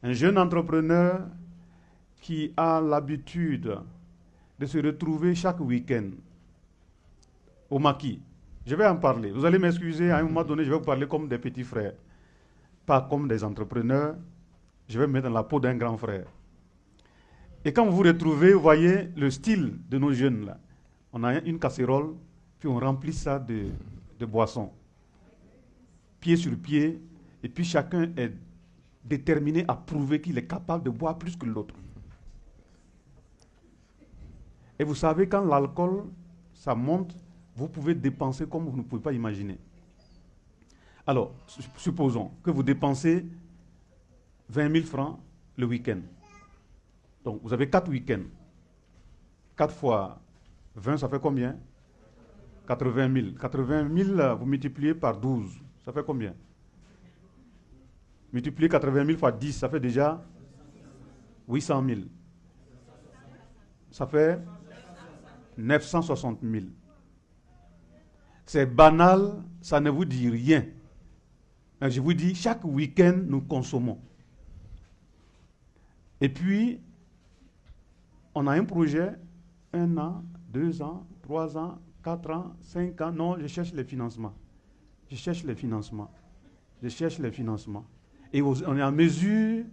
Un jeune entrepreneur qui a l'habitude de se retrouver chaque week-end au maquis. Je vais en parler. Vous allez m'excuser, à un moment donné, je vais vous parler comme des petits frères, pas comme des entrepreneurs. Je vais me mettre dans la peau d'un grand frère. Et quand vous vous retrouvez, vous voyez le style de nos jeunes là. On a une casserole, puis on remplit ça de boissons. Pied sur pied, et puis chacun est déterminé à prouver qu'il est capable de boire plus que l'autre. Et vous savez, quand l'alcool, ça monte, vous pouvez dépenser comme vous ne pouvez pas imaginer. Alors, supposons que vous dépensez 20 000 francs le week-end. Donc, vous avez 4 week-ends. 4 fois 20, ça fait combien? 80 000. 80 000, vous multipliez par 12. Ça fait combien? Multipliez 80 000 fois 10, ça fait déjà 800 000. Ça fait 960 000. C'est banal, ça ne vous dit rien. Mais je vous dis, chaque week-end, nous consommons. Et puis, on a un projet, 1 an, 2 ans, 3 ans, 4 ans, 5 ans. Non, je cherche les financements. Je cherche les financements. Je cherche les financements. Et on est en mesure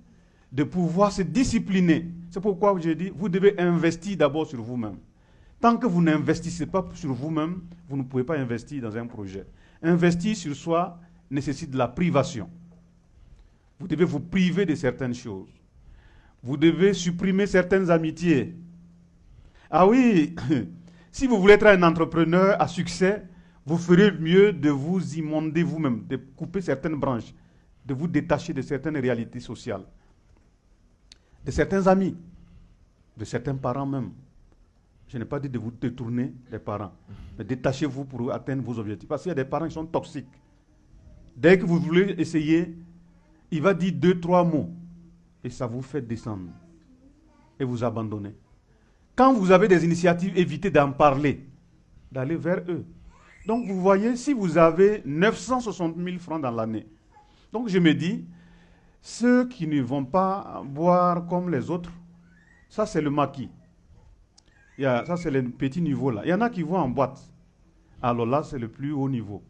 de pouvoir se discipliner. C'est pourquoi je dis, vous devez investir d'abord sur vous-même. Tant que vous n'investissez pas sur vous-même, vous ne pouvez pas investir dans un projet. Investir sur soi nécessite de la privation. Vous devez vous priver de certaines choses. Vous devez supprimer certaines amitiés. Ah oui, si vous voulez être un entrepreneur à succès, vous ferez mieux de vous immonder vous-même, de couper certaines branches, de vous détacher de certaines réalités sociales, de certains amis, de certains parents même. Je n'ai pas dit de vous détourner des parents, mais détachez-vous pour atteindre vos objectifs. Parce qu'il y a des parents qui sont toxiques. Dès que vous voulez essayer, il va dire 2, 3 mots et ça vous fait descendre et vous abandonner. Quand vous avez des initiatives, évitez d'en parler, d'aller vers eux. Donc vous voyez, si vous avez 960 000 francs dans l'année, donc je me dis, ceux qui ne vont pas boire comme les autres, ça c'est le maquis. Ça c'est le petit niveau là. Il y en a qui vont en boîte. Alors là, c'est le plus haut niveau.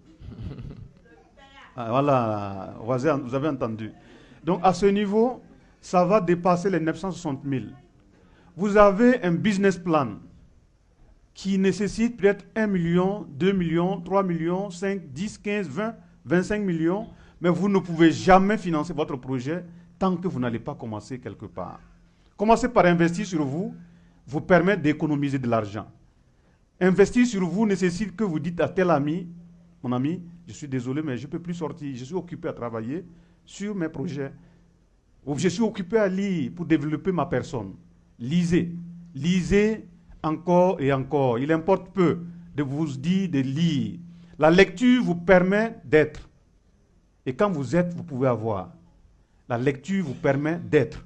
Ah, voilà, vous avez entendu. Donc à ce niveau, ça va dépasser les 960 000. Vous avez un business plan qui nécessite peut-être 1 million, 2 millions, 3 millions, 5, 10, 15, 20, 25 millions, mais vous ne pouvez jamais financer votre projet tant que vous n'allez pas commencer quelque part. Commencez par investir sur vous permet d'économiser de l'argent. Investir sur vous nécessite que vous dites à tel ami, mon ami, je suis désolé, mais je ne peux plus sortir, je suis occupé à travailler sur mes projets. Ou je suis occupé à lire pour développer ma personne. Lisez. Lisez encore et encore. Il importe peu de vous dire de lire. La lecture vous permet d'être. Et quand vous êtes, vous pouvez avoir. La lecture vous permet d'être.